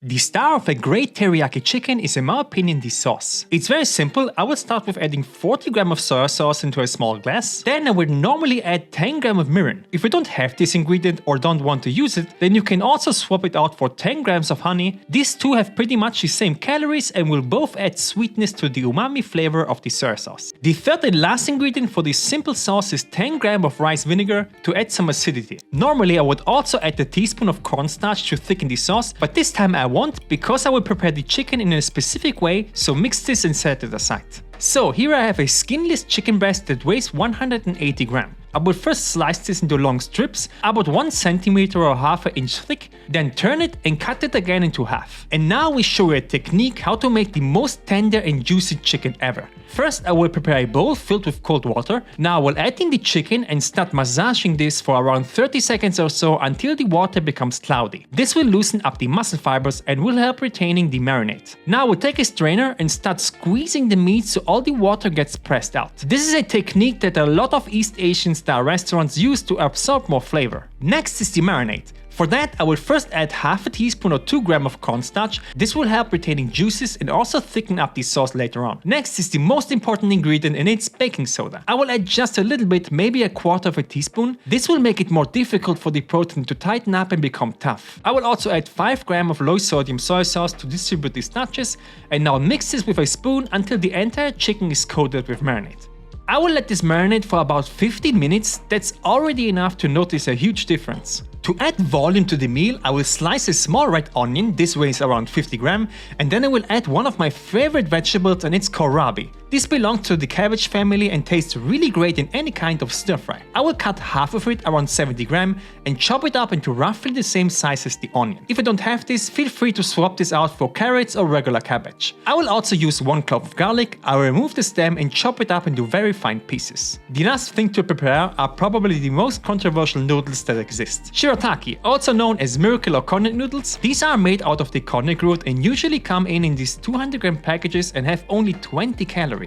The star of a great teriyaki chicken is in my opinion the sauce. It's very simple. I will start with adding 40 grams of soy sauce into a small glass. Then I would normally add 10 grams of mirin. If you don't have this ingredient or don't want to use it, then you can also swap it out for 10 grams of honey. These two have pretty much the same calories and will both add sweetness to the umami flavor of the soy sauce. The third and last ingredient for this simple sauce is 10 grams of rice vinegar to add some acidity. Normally I would also add a teaspoon of cornstarch to thicken the sauce, but this time I won't because I will prepare the chicken in a specific way, so mix this and set it aside. So here I have a skinless chicken breast that weighs 180 grams. I will first slice this into long strips, about 1 centimeter or half an inch thick, then turn it and cut it again into half. And now we show you a technique how to make the most tender and juicy chicken ever. First I will prepare a bowl filled with cold water. Now I will add in the chicken and start massaging this for around 30 seconds or so until the water becomes cloudy. This will loosen up the muscle fibers and will help retaining the marinade. Now I will take a strainer and start squeezing the meat so all the water gets pressed out. This is a technique that a lot of East Asian style restaurants use to absorb more flavor. Next is the marinade. For that I will first add half a teaspoon or 2 grams of cornstarch. This will help retaining juices and also thicken up the sauce later on. Next is the most important ingredient and it's baking soda. I will add just a little bit, maybe a quarter of a teaspoon. This will make it more difficult for the protein to tighten up and become tough. I will also add 5 grams of low sodium soy sauce to distribute the starches and now mix this with a spoon until the entire chicken is coated with marinade. I will let this marinate for about 15 minutes, that's already enough to notice a huge difference. To add volume to the meal, I will slice a small red onion, this weighs around 50 grams, and then I will add one of my favorite vegetables and it's kohlrabi. This belongs to the cabbage family and tastes really great in any kind of stir fry. I will cut half of it, around 70 grams, and chop it up into roughly the same size as the onion. If you don't have this, feel free to swap this out for carrots or regular cabbage. I will also use 1 clove of garlic. I will remove the stem and chop it up into very fine pieces. The last thing to prepare are probably the most controversial noodles that exist. Shirataki, also known as miracle or konjac noodles. These are made out of the konjac root and usually come in these 200 gram packages and have only 20 calories.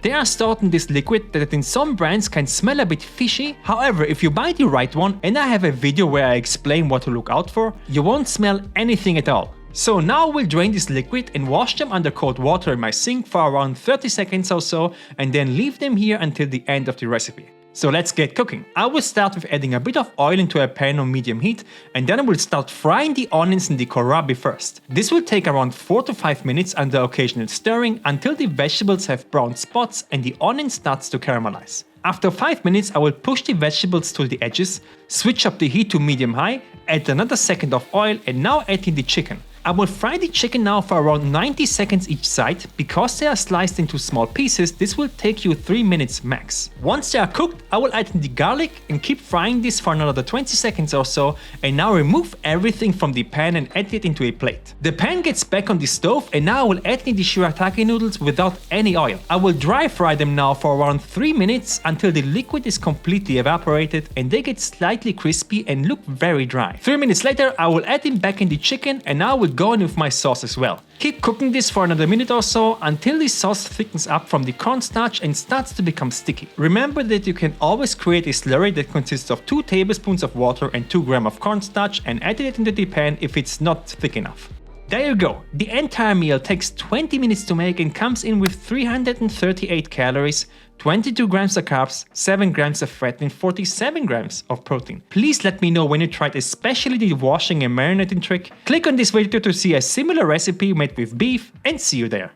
They are stored in this liquid that in some brands can smell a bit fishy. However, if you buy the right one, and I have a video where I explain what to look out for, you won't smell anything at all. So now we'll drain this liquid and wash them under cold water in my sink for around 30 seconds or so and then leave them here until the end of the recipe. So let's get cooking. I will start with adding a bit of oil into a pan on medium heat and then I will start frying the onions in the kohlrabi first. This will take around 4 to 5 minutes under occasional stirring until the vegetables have brown spots and the onion starts to caramelize. After 5 minutes I will push the vegetables to the edges, switch up the heat to medium high, add another second of oil and now add in the chicken. I will fry the chicken now for around 90 seconds each side. Because they are sliced into small pieces, this will take you 3 minutes max. Once they are cooked, I will add in the garlic and keep frying this for another 20 seconds or so and now remove everything from the pan and add it into a plate. The pan gets back on the stove and now I will add in the shirataki noodles without any oil. I will dry fry them now for around 3 minutes until the liquid is completely evaporated and they get slightly crispy and look very dry. 3 minutes later I will add them back in the chicken and now I will go in with my sauce as well. Keep cooking this for another minute or so until the sauce thickens up from the cornstarch and starts to become sticky. Remember that you can always create a slurry that consists of 2 tablespoons of water and 2 grams of cornstarch and add it into the pan if it's not thick enough. There you go. The entire meal takes 20 minutes to make and comes in with 338 calories, 22 grams of carbs, 7 grams of fat and 47 grams of protein. Please let me know when you tried especially the washing and marinating trick. Click on this video to see a similar recipe made with beef and see you there.